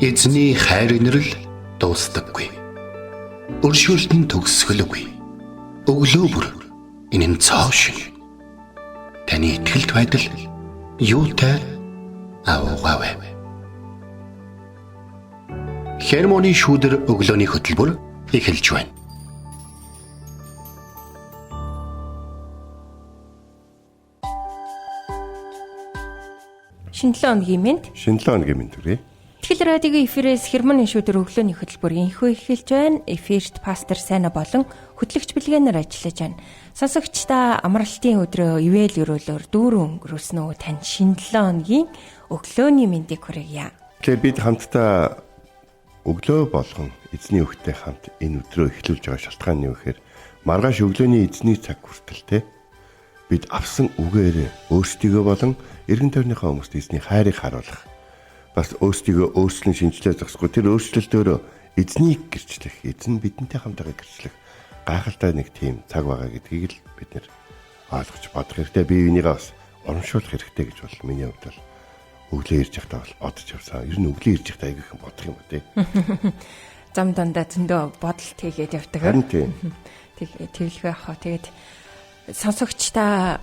Эзний хайр инрэл дуустдаггүй. Өршөөлт нь төгсгөлгүй. Өглөө бүр энэ нь цоо шиг. Таны итгэлт байдал юутай аваагаав. Хермоны шүүдэр өглөөний хөтөлбөр эхэлж байна. Шинэ 7 өдрийн мэнд хүргэе. Тэгэл радиогийн эфирээс Хермоны шүүдэр өглөөний хөтөлбөр инхүү эхэлж байна. Эфирт пастор Сайна болон хөтлөгч Билгэнээр ажиллаж байна. Сонсогч та амралтын өдрөө ивэл өрөөлөөр дүүрэн өнгөрүүлсэн үү? Тань шинэ 7 өдрийн өглөөний мэндийг хүргье. Тэгэхээр бид хамтдаа өглөө болгон эзний үгтэй хамт энэ өдрөө эхлүүлж байгаа шалтгаан нь юу гэхээр маргааш өглөөний эзний цаг хүртэлтэй бид авсан үгээр өөрсдийгөө болон эргэн тойрныхоо хүмүүст эзний хайрыг харуулах, бас өөрсдийгөө өөрчлөн шинжилгээ зогсохгүй тэр өөрчлөлтөөр эзнийг гэрчлэх, эзэн бидэнтэй хамтаа гэрчлэх гайхалтай нэг тийм цаг байгаа гэдгийг л бид нэр ойлгож бодох хэрэгтэй. Бие бинийгээ бас урамшуулах хэрэгтэй гэж бол миний хувьд бол өглөө ирж байхдаа бол бодож явсан. Ер нь өглөө ирж байхдаа айгүйх юм бодох юм ба тий. Зам дандаа зөндөө бодолт хийгээд явдаг. Харин тийм. Тэглэхээ яхаа. Тэгээд сонсогч та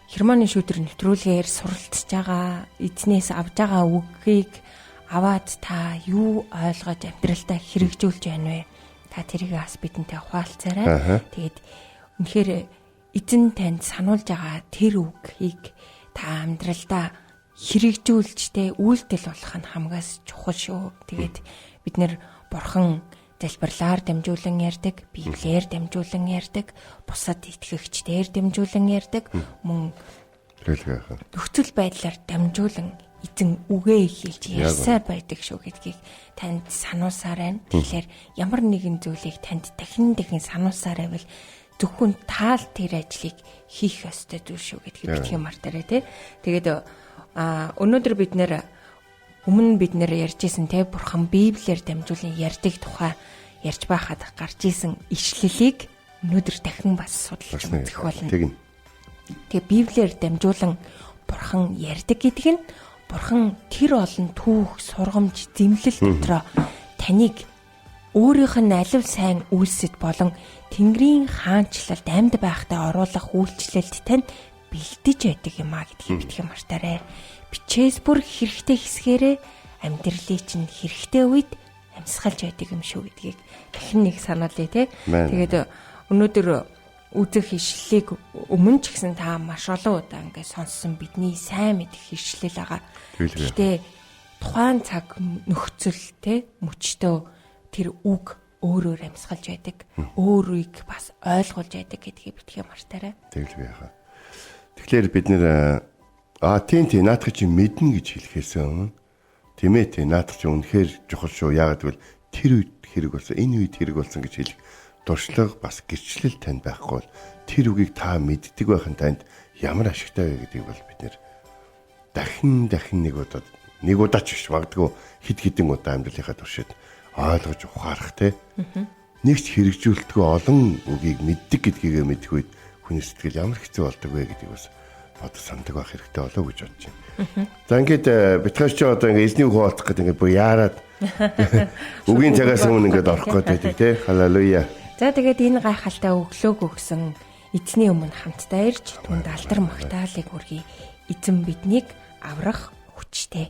Хермоны шүүдэр нэвтрүүлгээр суралцж байгаа, эзнээс авж байгаа үгийг аваад та юу ойлгож амьдралдаа хэрэгжүүлж байна вэ? Та тэрийг бас бидэнтэй хуваалцаарай. Тэгээд үнэхээр эзэн танд сануулж байгаа тэр үгийг та амьдралдаа хэрэгжүүлжтэй үйлдэл болох нь хамгаас чухал шүү. Тэгээд бид нэр бурхан залбирлаар дамжуулан ярьдаг, библиэр дамжуулан ярьдаг, бусад итгэгчдээр дамжуулан ярьдаг, мөн нөхцөл байдлаар дамжуулан эзэн үгээ хэлж ярьсаар байдаг шүү гэдгийг танд сануулсаар байна. Тэгэхээр ямар нэгэн зүйлийг танд дахин сануулсаар байвал зөвхөн таал тэр ажлыг хийх ёстой зүйл шүү гэдгийг битгий мартаарай тий. Тэгээд өнөөдөр бид нэр өмнө бид нэр ярьжсэн те бурхан библиэр дамжуулан ярьдаг тухай ярьж байхад гарч исэн ишлэлийг өнөөдөр дахин бас судалж үзэх болно. Тэгээ библиэр дамжуулан бурхан ярьдаг гэдэг нь бурхан тэр олон түүх, сургамж, зэмлэл дотроо таныг өөрийнх нь алив сайн үйлсэд болон Тэнгэрийн хаанчлалд амьд байхдаа оруулах үйлчлэлд тань бэлдэж байдаг юм а гэдгийг битгий мартаарай. Бичээс бүр хэрэгтэй хэсгээрээ амьдралыг чинь хэрэгтэй үед амьсгалж байдаг юм шүү гэдгийг дахин нэг сануулъя те. Тэгээд өнөөдөр үзэх ишлэлийг өмнө ч гэсэн та маш олон удаа ингээд сонссон бидний сайн мэдэх ишлэл байгаа. Гэхдээ тухайн цаг нөхцөл те мөчтөө тэр үг өөрөөр амьсгалж байдаг. Өөрийг бас ойлгуулж байдаг гэдгийг битгий мартаарай. Тэгэл би яхаа. Тэгэхээр бид нэр тийм наадах чи мэднэ гэж хэлэхээс өмнө тийм ээ наадах чи үнэхээр чухал шүү. Яагаад гэвэл тэр үед хэрэг болсон, энэ үед хэрэг болсон гэж хэлэх дуршлаг бас гэрчлэл танд байхгүй бол тэр үгийг та мэддэг байхын танд ямар ашигтай вэ гэдгийг бол бид нэр дахин нэг удаа ч биш магадгүй хидэн удаа амьдралынхаа туршид ойлгож ухаарах те. Нэгч хэрэгжүүлдэггүй олон үгийг мэддэг гэдгийг мэдэх үед хүний сэтгэл ямар хэцүү болдог вэ гэдгийг бас одоо сандаг байх хэрэгтэй болов уу гэж бодож байна. За ингээд битгэж ч одоо ингээд эзний үг хуваалцах гэдэг ингээд бүр яарад үгийн цагаас өмнө ингээд орох гэдэг тий. Халелуя. За тэгээд энэ гайхалтай өглөөг өгсөн эзний өмнө хамтдаа ирж түнд алдар магтаалыг хүргэе. Эзэн биднийг аврах хүчтэй.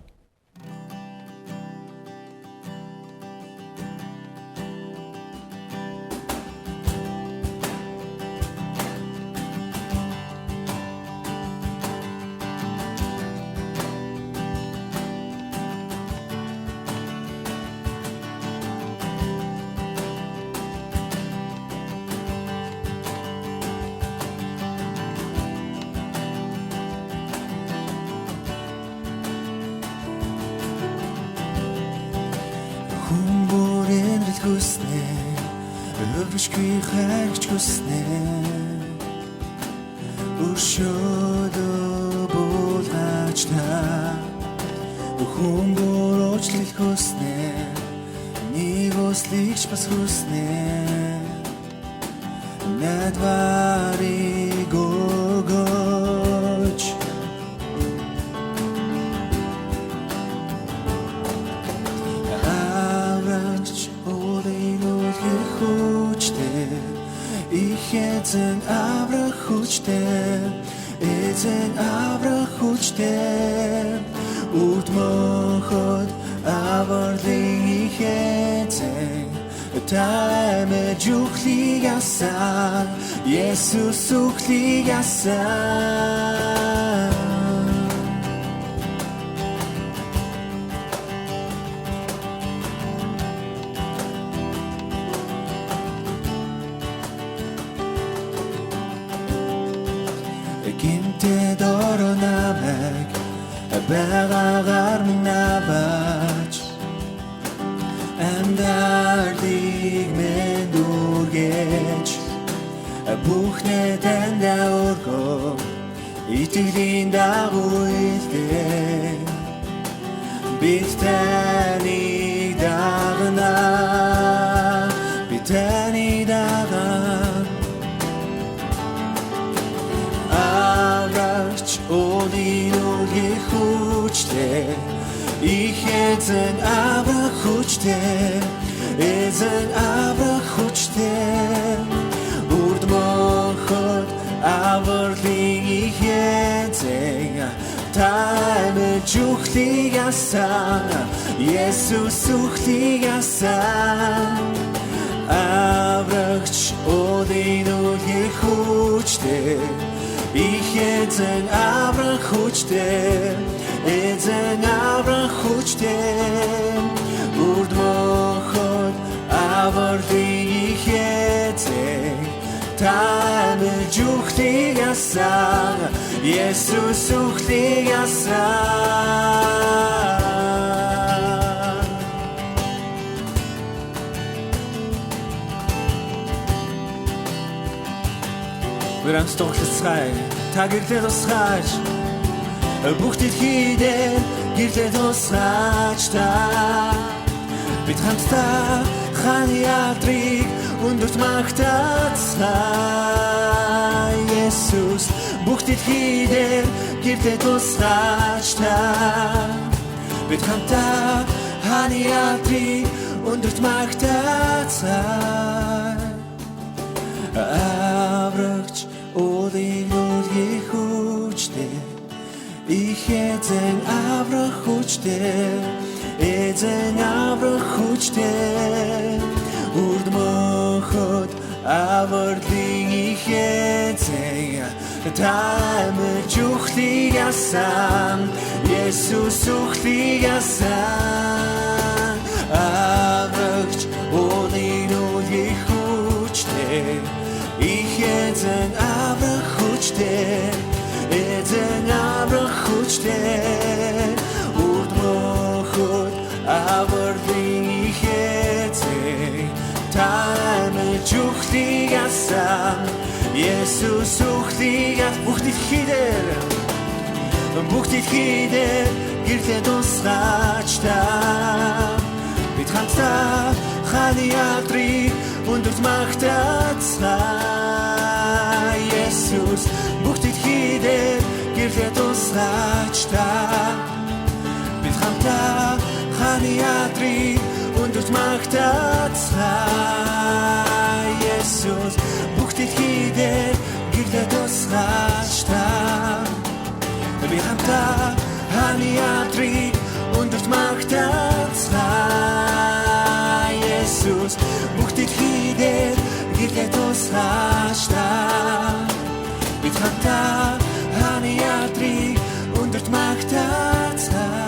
Өвчгүй хайрч хүснэ Өшөөдөө булгаач та Хүн бороочлол хүснэ Нэг ослигч бас хүснэ Надварыг өгөөч эзэн аврах хүчтэй үрд мөнхөд авралын ихэзэн таймэж үхлийг асан Есүс үхлийг асан гинтэд орон намайг байгаагаар минь аваач Амьдарлыг минь дүргэж бүхнээ танд өргөө итгэлийн дагуу илдээ бид таныг дагнаа бид таныг дагнаа аврагч өөрийн хүчтэй их эзэн аврах хүчтэй эзэн аврах хүчтэй үрд мөнхөд авралын их эзэн таймэж үхлийг асан Есүс үхлийг асан аврагч өөрийн хүчтэй их эзэн аврах хүчтэй эзэн аврах хүчтэй үрд мөнхөд авралын их эзэн таймэж үхлийг асан Есүс үхлийг асан Вэрэнс тоглоцгай та гэрлээ тусгаач бүх дэлхийдээ гэрлээ тусгаач та бид хамтдаа хааны яатрыг өндөрт магтацгаа Есүс бүх дэлхийдээ гэрлээ тусгаач та бид хамтдаа хааны яатрыг өндөрт магтацгаа аврагч өөрийн хүчтэй их эзэн аврах хүчтэй эзэн аврах хүчтэй үрд мөнхөд авралын их эзэн таймэж үхлийг асан Есүс үхлийг асан аврагч өөрийн хүчтэй их эзэн аврах хүчтэй эзэн аврах хүчтэй үрд мөнхөд авралын их эзэн таймэж үхлийг асан Есүс үхлийг бүх дэлхийдээ гэрлээ тусгаач та бид хамтдаа хааны яатрыг өндөрт магтацгаа Есүс бүх дэлхийдээ гэрлээ тусгаач та бид хамтдаа хааны яатрыг өндөрт магтацгаа Есүс бүх дэлхийдээ гэрлээ тусгаач та бид хамтдаа хааны яатрыг өндөрт магтацгаа Есүс бүх дэлхийдээ гэрлээ тусгаач та бид хамтдаа хааны яатрыг өндөрт магтацгаа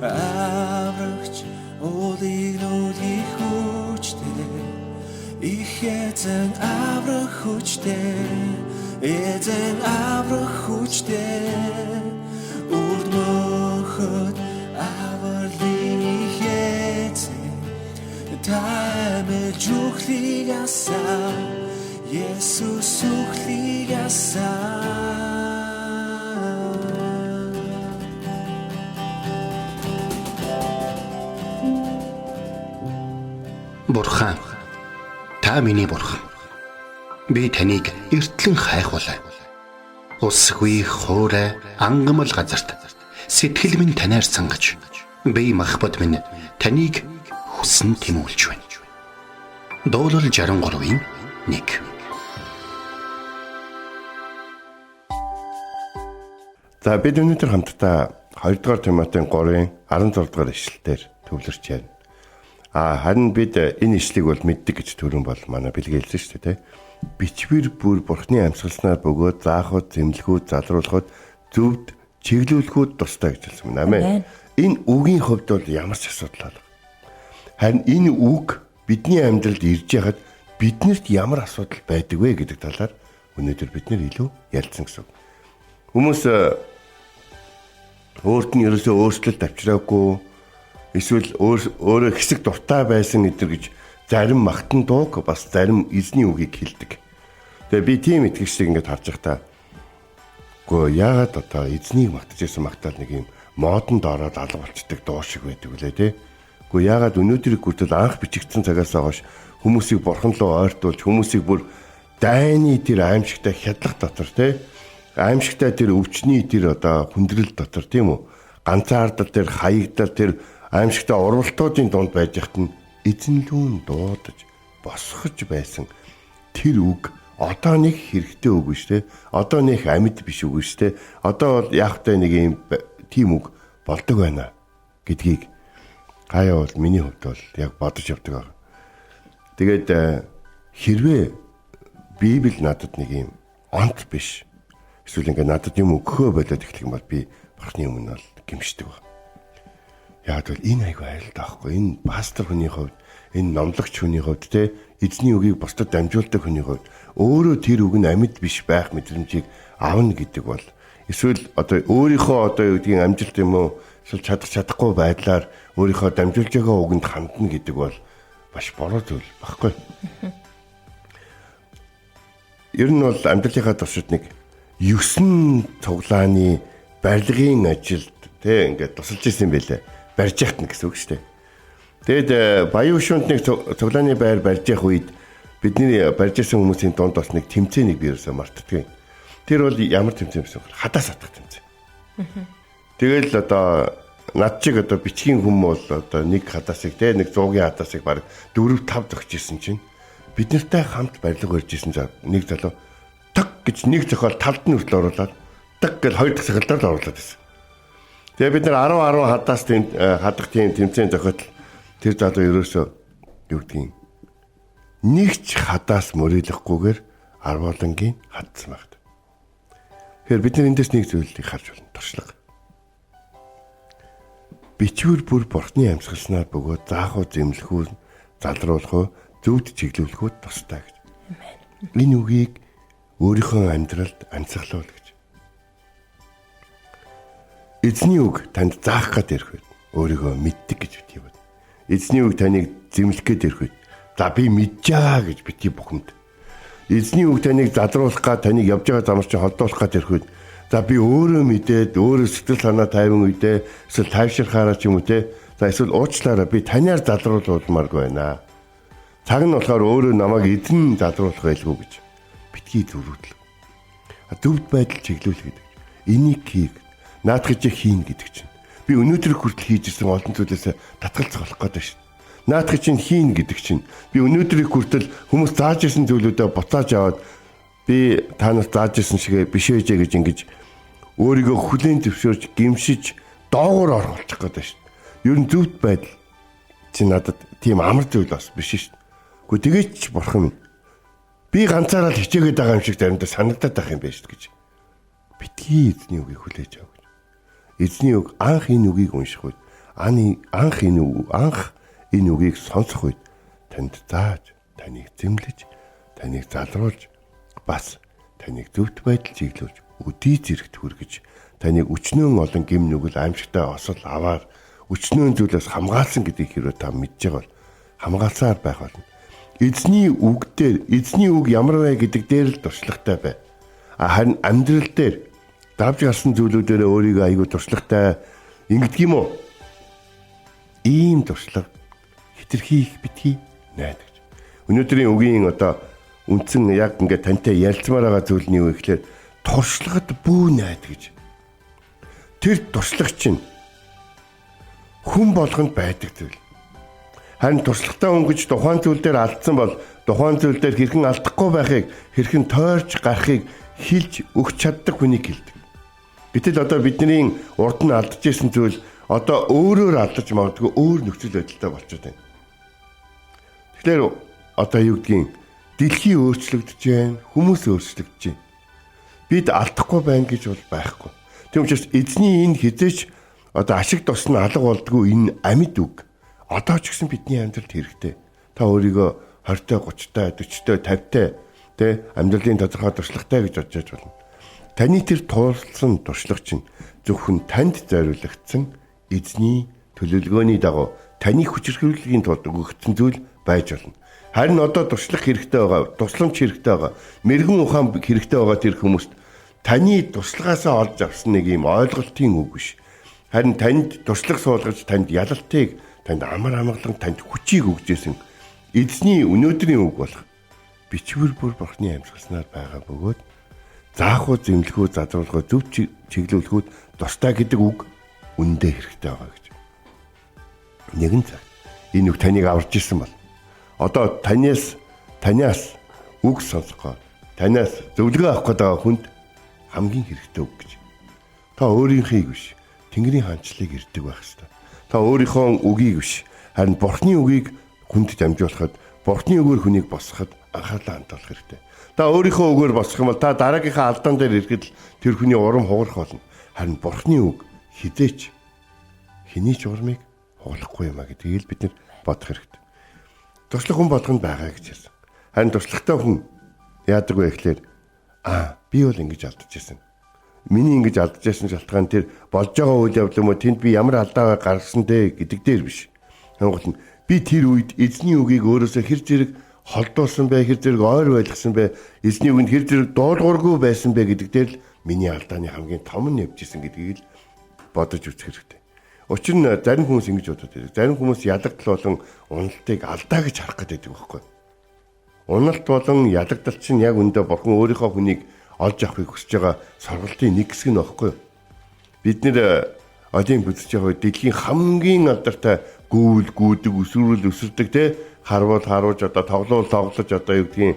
аврагч өөрийн хүчтэй их эзэн аврах хүчтэй эзэн аврах хүчтэй үрд мөнхөд авралын их эзэн таймэж үхлийг асан Есүс үхлийг асан Бурхан, та миний бурхан. Би таныг эртлэн хайхвалаа. Усгүй хуурай ангамл газарт сэтгэл минь танаар сангаж би махбат минь таныг хүсн тэмүүлж байна. Дуурал 63-ийн 1. За бид өнөөдөр хамтдаа 2 дугаар Тимотийн 3-ын 16 дугаар ишлэлээр төвлөрч байна. Харин бид энэ ишлэгийг бол мэддэг гэж түрүүн бол манай бэлгэлсэн шүү дээ. Бичвэр бүр Бурхны амьсгалснаар бөгөөд заахад, зэмлэхүүд, залруулахад, зөвд чиглүүлэхүүд тустай гэж хэлсэн юм. Амен. Энэ үгийн хувьд бол ямар ч асуудал алга. Харин энэ үг бидний амьдралд ирж яхад биднэрт ямар асуудал байдаг вэ гэдэг талаар өнөөдөр бид нэр илүү ярилцсан гэсэн. Хүмүүс өөрт нь ерөөсөө өөрчлөлт авчираагүй эсвэл өөрөө хэсэг дуртай байсан гэдэр гэж зарим магтан дууг бас зарим эзний үгийг хэлдэг. Тэгээ би тийм итгэгчийг ингээд харж байхдаа үгүй яагаад одоо эзнийг магтаж байсан магтаал нэг юм модонд ороод алга болчдөг дуу шиг байдаг үлээ те. Үгүй яагаад өнөөдрийг хүртэл анх бичигдсэн цагаас хойш хүмүүсийг бурхан руу ойртуулж хүмүүсийг бүр дайны тэр аимшигтай хядлах дотор те аимшигтай тэр өвчний тэр одоо хүндрэл дотор тийм үү ганцаардал тэр хаягдал тэр аимшигтай урвалтуудын дунд байж хат нь эзэнлүүн дуудаж босгож байсан тэр үг одоо нэг хэрэгтэй үг шүү дээ. Одоо нэг амьд биш үг шүү дээ. Одоо бол яахтай нэг юм тийм үг болдог байна гэдгийг гаяа бол миний хувьд бол яг бодож явдаг байна. Тэгээд хэрвээ Библи надад нэг юм онц биш эсвэл ингээд надад юм өгөхөө болоод эхлэх юм бол би бурхны өмнө бол гимшдэг байна. Яг бол энэ айгүй айлт аахгүй. Энэ пастор хүний хувьд, энэ номлогч хүний хувьд те эзний үгийг бусдад дамжуулдаг хүний хувьд өөрөө тэр үг нь амьд биш байх мэдрэмжийг авна гэдэг бол эсвэл одоо өөрийнхөө одоо юу гэдгийг амжилт юм уу эсвэл чадахгүй байдлаар өөрийнхөө дамжуулж байгаа үгэнд хандна гэдэг бол маш буруу зүйл баггүй. Ер нь бол амьдралынхаа туршид нэг 9 цуглааны барилгын ажилд те ингээд тусалж ирсэн байлээ. Барьж яхтна гэсэн үг шүү дээ. Тэгэд баян шүнд нэг цуглааны байр барьж явах үед бидний барьж ирсэн хүмүүсийн дунд бас нэг тэмцээнийг би ерөөсөө мартдаггүй. Тэр бол ямар тэмцээн байсан бэ? Хадаас хатах тэмцээн. Тэгэл одоо над чиг одоо бичгийн хүм бол одоо нэг хадаасыг те нэг 100-ийн хадаасыг баг 4-5 зогч ирсэн чинь бид нартай хамт барилга барьж ирсэн нэг залуу таг гэж нэг зохиол талд нь хүртэл оруулаад таг гэж хоёр дахь цахилдаар л оруулаад байсан. Тэгээ бид нар 10 хадаас хадах тийм тэмцээн зохиол тэр залуу ерөөсөө юу гэдгийг нэг ч хадаас мөрөөлөхгүйгээр 10-ийн хадсан багт. Тэгэхээр бид нар эндээс нэг зүйлийг харж байна. Туршлага. Бичвэр бүр бурхны амьсгалснаар бөгөөд заахуу зэмлэхүү залруулахуу зөвд чиглүүлэхүү тустай гэж. Энэ үгийг өөрийнхөө амьдралд амьсгалуул гэж. Эзний үг танд заах гээд ирэх үед өөрийгөө мэддэг гэж битгий бод. Эзний үг таныг зэмлэх гээд ирэх үед за би мэдж байгаа гэж битгий бухимд. Эзний үг таныг залруулах гээд таныг явж байгаа замаар чинь холдуулах гээд ирэх үед за би өөрөө мэдээд өөрөө сэтгэл санаа тайван үедээ эсвэл тайвширхаараа ч юм уу те за эсвэл уучлаараа би таниар залруулмааргүй байна. Цаг нь болохоор өөрөө намайг эзэн залруулах байлгүй гэж битгий зүрүүтэл. Зөвд байдал чиглүүлэх гэдэг. Энийг хийг наадах гэж хийн гэдэг чинь. Би өнөөдөр хүртэл хийж ирсэн олон зүйлээс татгалзах болох гэдэг шин. Наадах чинь хийн гэдэг чинь. Би өнөөдрийг хүртэл хүмүүс зааж ирсэн зүйлүүдээ буцааж аваад би танаас зааж ирсэн шигээ биш ээжээ гэж ингэж өөрийгөө хүлээн зөвшөөрч гимшиж доогуур оруулах гэдэг шин. Ер нь зөвд байдал чи надад тийм амар зүйл бас биш шин. Гэхдээ тэгээч бурхан минь би ганцаараа л хичээгээд байгаа юм шиг заримдаа санагдаад байх юм байна шүү гэж. Битгий эзний үгийг хүлээж ав гэж. Эзний үг анх энэ үгийг унших үед анх энэ үгийг сонсох үед танд зааж, таныг зэмлэж, таныг залруулж, бас таныг зөвхт байдал чиглүүлж, өдий зэрэгт хүргэж, таныг өчнөөн олон гим нүгэл аимшигтай осол аваар өчнөөн зүйлээс хамгаалсан гэдгийг хэрвээ та мэдж байгаа бол хамгаалсаар байх болно. Эзний үг дээр эзний үг ямар вэ гэдэг дээр л туршлагатай бай. Харин амьдрал дээр давж гарсан зүйлүүдээр өөрийгөө айгүй туршлагатай ингэдэг юм уу? Ийм туршлага хэтэрхийх битгий найдаж. Өнөөдрийн үгийн одоо үндсэн яг ингээд тантай ярилцмаар байгаа зүйл нь юу вэ гэхээр туршлагад бүү найдаж. Тэр туршлага чинь хүн болгонд байдаг зүйл. Харин туршлагатай хүн гэж тухайн зүйл дээр алдсан бол тухайн зүйл дээр хэрхэн алдахгүй байхыг, хэрхэн тойрч гарахыг хэлж өгч чаддаг хүнийг хэлдэг. Гэтэл одоо бидний урд нь алдаж исэн зүйл одоо өөрөөр алдаж магадгүй өөр нөхцөл байдалтай болчиход байна. Тэгэхээр одоо юу гэдгийг дэлхий өөрчлөгдөж байна, хүмүүс өөрчлөгдөж байна. Бид алдахгүй байна гэж бол байхгүй. Тийм учраас эзний энэ хизээч одоо ашиг тусна алга болдгоо энэ амьд үг. Одоо ч гэсэн бидний амьдралд хэрэгтэй. Та өөрийгөө 20-тай, 30-тай, 40-тай, 50-тай тэ амьдралын тодорхой туршлагатай гэж бодож болно. Таны тэр туулсан туршлага чинь зөвхөн танд зориулагдсан эзний төлөвлөгөөний дагуу таны хүчирхийллийн тулд өгөгдсөн зүйл байж болно. Харин одоо туршлага хэрэгтэй байгаа, тусламж хэрэгтэй байгаа, мэрэгэн ухаан хэрэгтэй байгаа тэр хүмүүст таны туршлагаасаа олж авсан нэг юм ойлголтын үг биш. Харин танд туршлага суулгаж танд ялалтыг, танд амар амгалан, танд хүчийг өгжсэн эзний өнөөдрийн үг болох бичвэр бүр бурхны амьсгалснаар байгаа бөгөөд заахуу, зэмлэхүү, задруулгуу, зөв чиглүүлэхүүд тустай гэдэг үг үндэ хэрэгтэй байгаа гэж. Нэгэн цаг энэ үг таныг аварж ирсэн бол одоо танаас үг сонсгоо, танаас зөвлөгөө авах гэдэг хүнд хамгийн хэрэгтэй үг гэж. Та өөрийнхийг биш, Тэнгэрийн хаанчлалыг ирдэг байх ёстой. Та өөрийнхөө үгийг биш, харин Бурхны үгийг хүнд дамжуулахад, Бурхны үгээр хүнийг босгоход анхаарлаа хандуулах хэрэгтэй. Та өөрийнхөө үгээр босгох юм бол та дараагийнхаа алдаан дээр ирэхэд тэр хүний урам хугарах болно. Харин Бурхны үг хизээч хэний ч урмыг хугалахгүй юм а гэдгийг бид нар бодох хэрэгтэй. Туршлага хүн болгонд байгаа гэж хэлсэн. Харин туршлагатай хүн яадаг вэ гэхээр би бол ингэж алдаж ирсэн. Миний ингэж алдаж ирсэн шалтгаан тэр болж байгаа үйл явдал юм уу, тэнд би ямар алдаа гаргасан дээ гэдэг дээр биш. Тэнгуул нь би тэр үед эзний үгийг өөрөөсөө хэр зэрэг холдуулсан бэ, хэр зэрэг ойр байлгасан бэ, эзний үгэнд хэр зэрэг дуулуургүй байсан бэ гэдэг дээр л миний алдааны хамгийн том нь явж исэн гэдгийг л бодож үзэх хэрэгтэй. Учир нь зарим хүмүүс ингэж бодоод байдаг. Зарим хүмүүс ялагдал болон уналтыг алдаа гэж харах гэдэг байхгүй. Уналт болон ялагдал чинь яг үндэ Бурхан өөрийнхөө хүнийг олж авахыг хүсэж байгаа сургалтын нэг хэсэг нь байхгүй. Бид нэр одын бүзэж байгаа дэлхийн хамгийн алдартай гүүл гүйдэг, өсвөрөл өсөрдөг те харуулж одоо тоглож одоо юу гэдгийг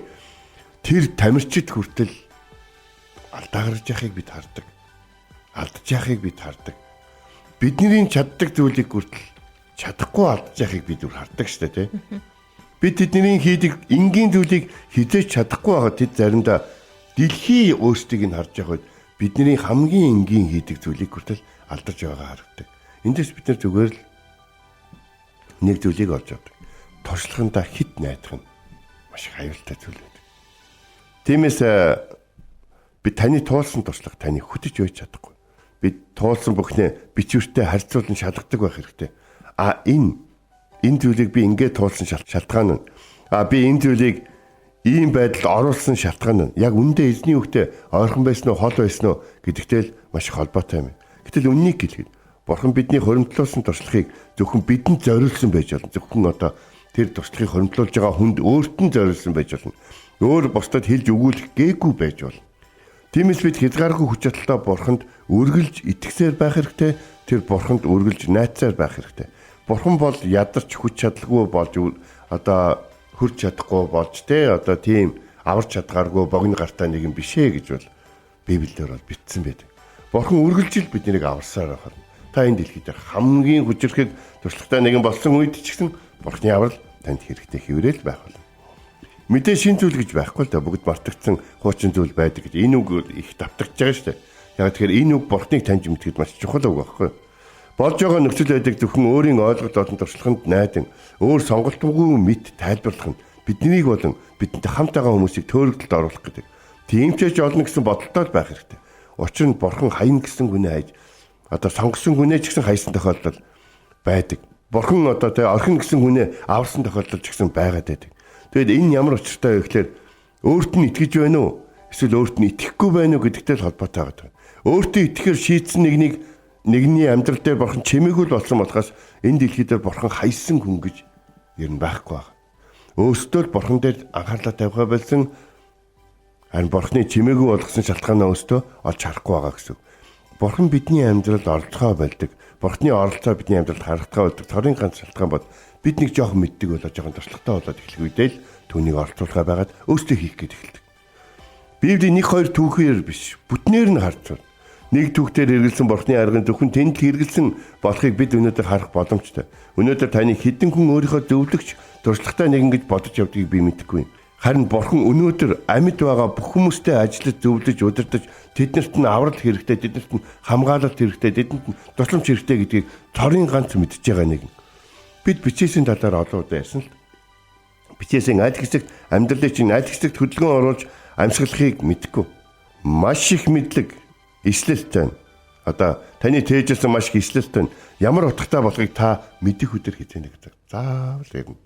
тэр тамирчид хүртэл алдаа гаргаж яхахыг бид хардаг. Алдаж яхахыг бид хардаг. Бидний чаддаг зүйлийг хүртэл чадахгүй алдаж яхахыг бид хардаг шүү дээ, тийм. Бид тэдний хийдэг энгийн зүйлийг хизээж чадахгүй байгаа тэд заримдаа дэлхий өөрсдийг нь харж байгаад бидний хамгийн энгийн хийдэг зүйлийг хүртэл алдаж байгаа харагдаг. Эндээс бид нар зүгээр л нэг зүйлийг олж авдаг. Туршлагандаа хит найдах нь маш их аюултай зүйл байдаг. Тиймээс бид таны туулсан туршлага таны хөтөж байж чадахгүй. Бид туулсан бүхнээ бичвэртэй харьцуулан шалгадаг байх хэрэгтэй. Энэ зүйлийг би ингээд туулсан шалтгаан нь. Би энэ зүйлийг ийм байдалд оруулсан шалтгаан нь. Яг үндэ эзний үгтэй ойрхон байсан уу, хол байсан уу гэдэгтэй л маш их холбоотой юм. Гэтэл үннийг хэлэхэд Бурхан бидний хоримтлуулсан туршлагыг зөвхөн бидэнд зориулсан байж болно. Зөвхөн одоо тэр туршлагыг хоримтлуулж байгаа хүнд өөрт нь зориулсан байж болно. Өөр бусдад хэлж өгүүлэх гээгүй байж болно. Тиймээс бид хязгааргүй хүч чадалтай Бурханд үргэлж итгэсээр байх хэрэгтэй. Тэр Бурханд үргэлж найдсаар байх хэрэгтэй. Бурхан бол ядарч хүч чадалгүй болж одоо хурж чадахгүй болж одоо тийм аварч чадгааргүй богино гартаа нэг юм бишээ гэж бол Библиэлд бол бичсэн байдаг. Бурхан үргэлжил биднийг аварсаар байна. Та энэ дэлхий дээр хамгийн хүчрхэг туршлагатай нэгэн болсон үед ч гэсэн Бурханы аврал танд хэрэгтэй хэврээл байх болно. Мэдээ шин зүйл гэж байхгүй л да бүгд мартагдсан хуучин зүйл байдаг гэж энэ үг их давтагдж байгаа шүү дээ. Яг тэгэхээр энэ үг Бурханыг таньж мэдхэд маш чухал үг байхгүй. Болж байгаа нөхцөл байдал зөвхөн өөрийн ойлголт болон туршлаганд найдан өөр сонголтгүй мэд тайлбарлах нь биднийг болон бидэнтэй хамт байгаа хүмүүсийг төөрөгдөлд оруулах гэдэг. Тийм ч олно гэсэн бодолтой байх хэрэгтэй. Учир нь Бурхан хаян гэсэн хүнээ хайж одоо сонгосон хүнээ ч гэсэн хайсан тохиолдол байдаг. Бурхан одоо орхин гэсэн хүнээ аварсан тохиолдол ч гэсэн байгаад байдаг. Тэгэд энэ ямар учиртай вэ гэхээр өөрт нь итгэж байна уу? Эсвэл өөрт нь итгэхгүй байна уу гэдэгтэй л холбоотой байгаа. Өөртөө итгэхээр шийдсэн нэгний амьдрал дээр Бурхан чимээгүй л болсон болохоос энэ дэлхий дээр Бурхан хайсан хүн гэж ер нь байхгүй байна. Өөртөө л Бурхан дээр анхаарлаа тавихаа болсон харин Бурханы чимээгүй болгосон шалтгаанаа өөртөө олж харахгүй байгаа гэсэн. Бурхан бидний амьдралд оролцоо байлдаг. Бурханы оролцоо бидний амьдралд харагдгаа байдаг. Торын ганц шалтгаан бод бид нэг жоохон мэддэг болоо жоохон туршлагатай болоод эхлэх үедээ л түүнийг оролцуулахаа байгаад өөртөө хийх гээд эхэлдэг. Библийн 1-2 түүхээр биш бүтнээр нь харцуул. Нэг түүхтэр хэрэгэлсэн бурхны аргын зөвхөн тэнд л хэрэгэлсэн болохыг бид өнөөдөр харах боломжтой. Өнөөдөр таны хэдэн хүн өөрийнхөө зөвлөгч туршлагатай нэгэн гэж бодож явдгийг би мэдэхгүй. Харин бурхан өнөөдөр амьд байгаа бүх хүмүүстэй ажиллаж зөвлөж удирдах, тэднэрт нь аврал хэрэгтэй, тэднэрт нь хамгаалалт хэрэгтэй, тэдэнд нь тусламж хэрэгтэй гэдгийг цорын ганц мэдж байгаа нэгэн. Бид бичээсийн талаар олон удаа ярьсан л. Бичээсийн аль хэсэгт амьдралыг чинь аль хэсэгт хөдөлгөөн оруулж амьсгалахыг мэдэхгүй. Маш их мэдлэг, эслэлтэй. Одоо таны тээжсэн маш их эслэлтэй. Ямар утгатай болохыг та мэдэх өдөр хизээнэ гэдэг. Заавал ярина.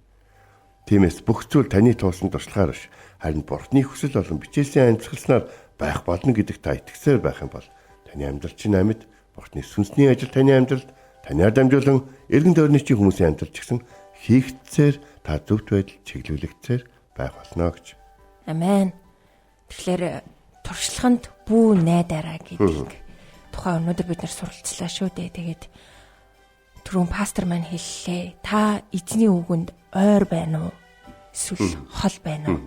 Тиймээс бүх зүйл таны туусан туршлагаар биш. Харин бурхны хүсэл болон бичээсийн амьсгалснаар байх болно гэдэгт та итгэсээр байх юм бол таны амьдрал чинь амьд, бурхны сүнсний ажил таны амьдралд танаар дамжуулан эргэн тойрны чинь хүмүүсийн амьдрал ч гэсэн хийгдсээр та зөвхт байдал чиглүүлэгдсээр байх болно гэж. Амен. Тэгэхээр туршлаганд бүү найдараа гэдгийг тухайн өнөөдөр бид нар суралцлаа шүү дээ. Тэгээд түрүүн пастор маань хэллээ. Та эзний үгэнд ойр байна уу? Эсвэл хол байна уу?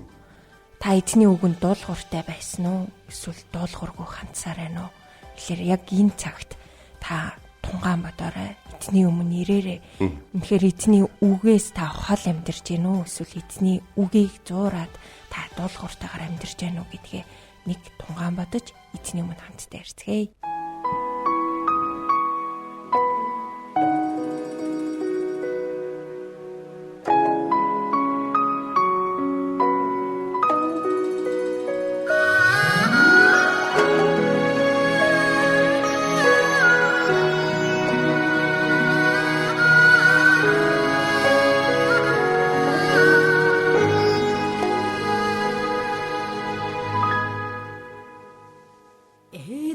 Та эзний үгэнд дуулууртай байсан уу? Эсвэл дуулуургүй хандсаар байна уу? Тэгэхээр яг энэ цагт та тунгаан бодоорой. Эзний өмнө ирээрээ. Үнэхээр эзний үгээс та хол амьдарч гин үү? Эсвэл эзний үгийг зуураад та дуулууртайгаар амьдарч гин үү гэдгээ нэг тунгаан бодож эзний өмнө хамтдаа ярьцгээе.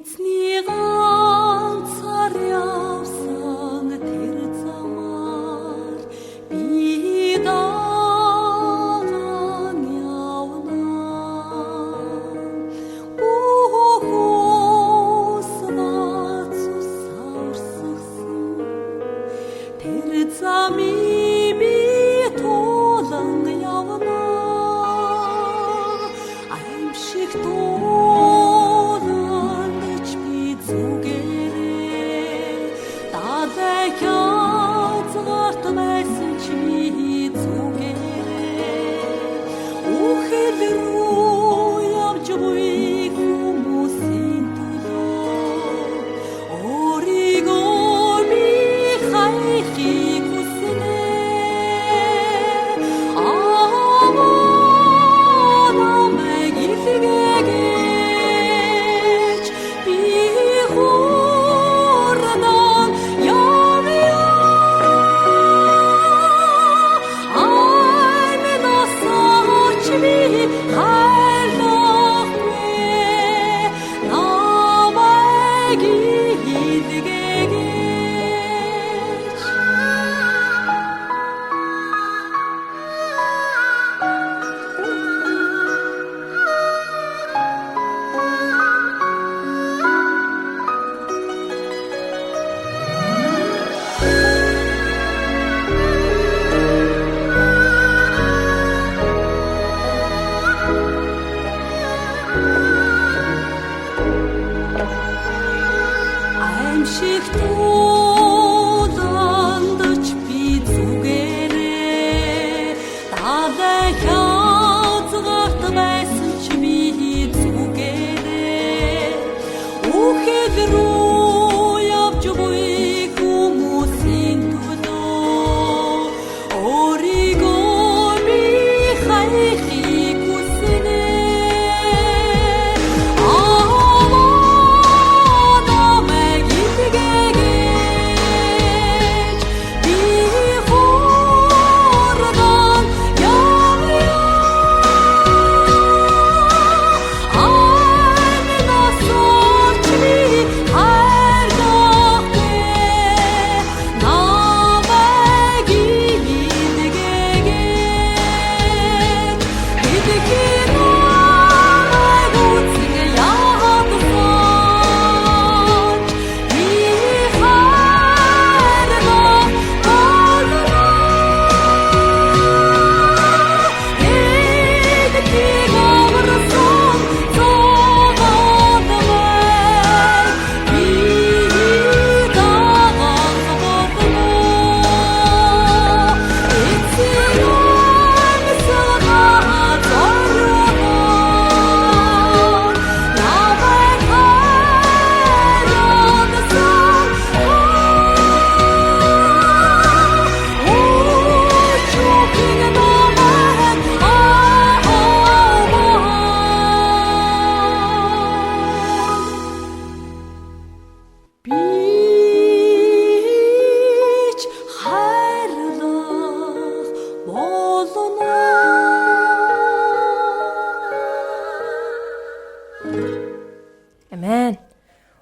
Эзний ганцаар явсан тэр замаар би даган явна. Бүхус бацус сарсагсан тэр замыг би тулан явна. Аимшиг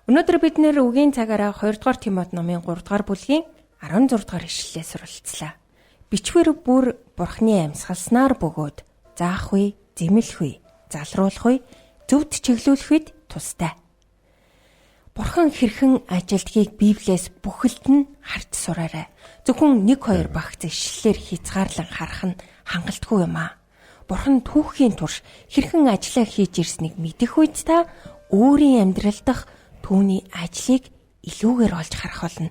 Өнөөдөр бид нэр үгийн цагаараа 2 дугаар Тимот номын 3 дугаар бүлгийн 16 дугаар ишлэлээ суралцлаа. Бичвэр бүр Бурхны амьсгалснаар бөгөөд заах үе, зэмлэх үе, залруулах үе, зөвд чиглүүлэх үед тустай. Бурхан хэрхэн ажилдгийг Библиэс бүхэлд нь харж сураарай. Зөвхөн 1-2 багц ишлэлээр хязгаарлан харах нь хангалтгүй юм аа. Бурхан түүхийн турш хэрхэн ажиллаа хийж ирснийг мэдэх үед та өөрийн амьдрал дах түүний ажлыг илүүгээр олж харах болно.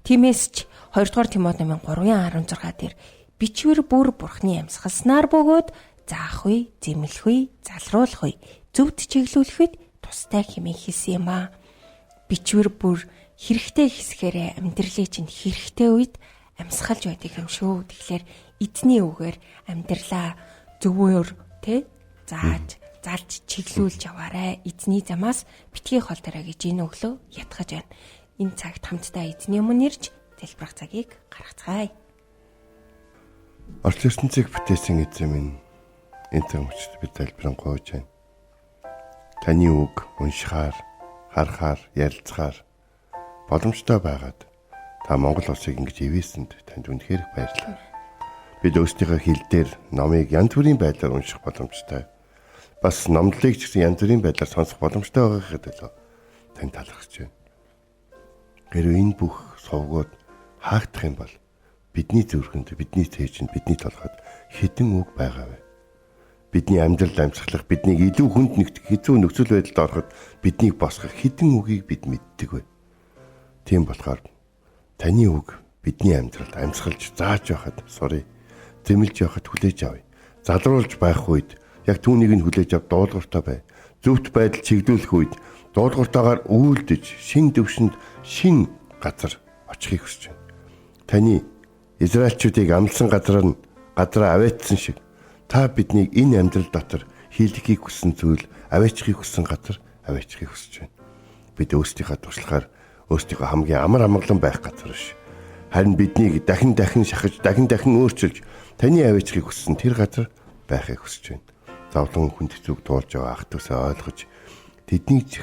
Тиймээс ч 2 дугаар Тимот номын 3:16 дээр бичвэр бүр Бурхны амьсгалснаар бөгөөд заах үе, зэмлэх үе, залруулах үе, зөвд чиглүүлэх үед тустай хэмээн хэлсэн юм аа. Бичвэр бүр хэрэгтэй хэсгээрээ амьдралыг чинь хэрэгтэй үед амьсгалж байдаг юм шүү. Тэгэхээр эзний үгээр амьдралаа зөвөр зааж чиглүүлж яваарай. Эзний замаас битгий холдорой гэж энэ өглөө ятгах байна. Энэ цагт хамтдаа эзний өмнө ирж залбирах цагийг гаргацгаая. Орчлон ертөнцийг бүтээсэн эзэн минь энэ цаг мөчид бид залбиран гуйж байна. Таны үг уншихаар, харахаар, ярилцахаар боломжтой байгаад та Монгол улсыг ингэж ивээсэнд танд үнэхээр их баярлалаа. Бид өөрсдийнхөө хэл дээр номыг янз бүрийн байдлаар унших боломжтой. Бас номдлыг ч гэсэн янз бүрийн байдлаар сонсох боломжтой байгаахад төлөө танд талархаж байна. Гэрээ энэ бүх сувгууд хаагдах юм бол бидний зүрхэнд, бидний цээжинд, бидний толгойд хэдэн үг байгаа вэ? Бидний амьдрал амьсгалах, биднийг илүү хүнд нэгтгэх хэцүү нөхцөл байдалд ороход биднийг босгох хэдэн үгийг бид мэддэг вэ? Тийм болохоор таны үг бидний амьдралд амьсгалж зааж байхад сурыг, зэмлж явахад хүлээж авъя. Залруулж байх үед яг түүнийг нь хүлээж ав дуулууртаа бай. Зөвхт байдал чиглүүлэх үед дуулууртаагаар үйлдэж шин төвшөнд шин газар очихыг хүсэж байна. Таны Израильчүүдийг амлсан газараа аваачсан шиг та биднийг энэ амьдрал дотор хийлгэхийг хүссэн зүйл, аваачихыг хүссэн газар аваачихыг хүсэж байна. Бид өөрсдийнхөө туршлагаар өөрсдийнхөө хамгийн амар амгалан байх газар биш. Харин биднийг дахин шахаж, дахин өөрчилж таны аваачихыг хүссэн тэр газар байхыг хүсэж байна. Зовлон хүнд зүг дуулж байгаа ах トゥ усаа ойлгож тэднийг ч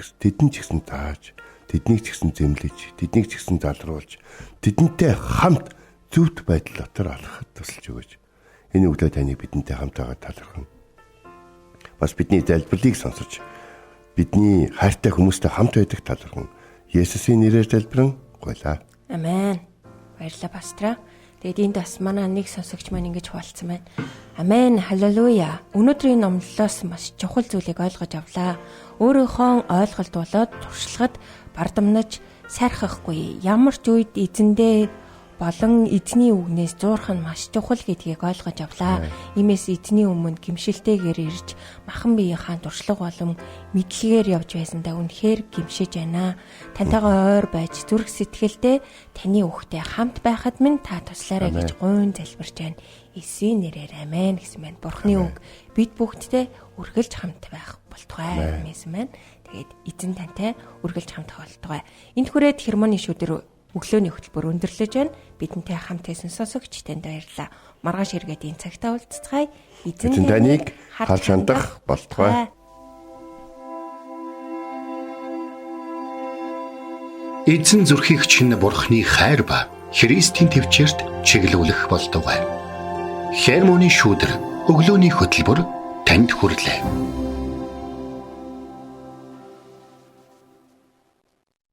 гэсэн тааж, тэднийг ч гэсэн зэмлэж, тэднийг ч гэсэн залруулж, тэдэнтэй хамт зөвхт байдал дотор алхахад тусалж өгөөч. Энэ үгдээ таны бидэнтэй хамт байгаа талархна. Бас бидний залбирлыг сонсож бидний хайртай хүмүүстэй хамт байдаг талархна. Есүсийн нэрээр залбирэн гуйлаа. Амен. Баярлалаа пастра. Тэгээд энд бас манай нэг сонсогч маань ингэж хуваалцсан байна. Амен. Халелуя. Өнөөдрийн номлолоос маш чухал зүйлийг ойлгож авлаа. Өөрийнхөө ойлголт болоод туршлагад бардамнаж сайрхахгүй. Ямар ч үед эзэндээ болон эзний үгнээс зуурах нь маш чухал гэдгийг ойлгож авлаа. Иймээс эзний өмнө гимшилтэйгээр ирж махан биеийнхаа туршлага болон мэдлэгээр явж байсандаа үнэхээр гимшиж байна. Тантайгаа ойр байж зүрх сэтгэлдээ таны үгтэй хамт байхад минь та туслаарай гэж гуйн залбирч байна. Есүсийн нэрээр амен гэсэн байна. Бурхны үг бид бүгдтэй үргэлж хамт байх болтугай гэсэн байна. Тэгээд эзэн тантай үргэлж хамт болтугай. Энд хүрээд хермоны шүдэр өглөөний хөтөлбөр өндөрлөж байна. Бидэнтэй хамт байсан сонсогч танд баярлалаа. Маргааш эргээд энэ цагтаа уулзцгаая. Эзэн таныг харж хандах болтугай. Эзэн зүрхийг чинь Бурхны хайр ба Христийн төвчөрт чиглүүлэх болтугай. Хермоны шүдэр өглөөний хөтөлбөр танд хүрэлээ.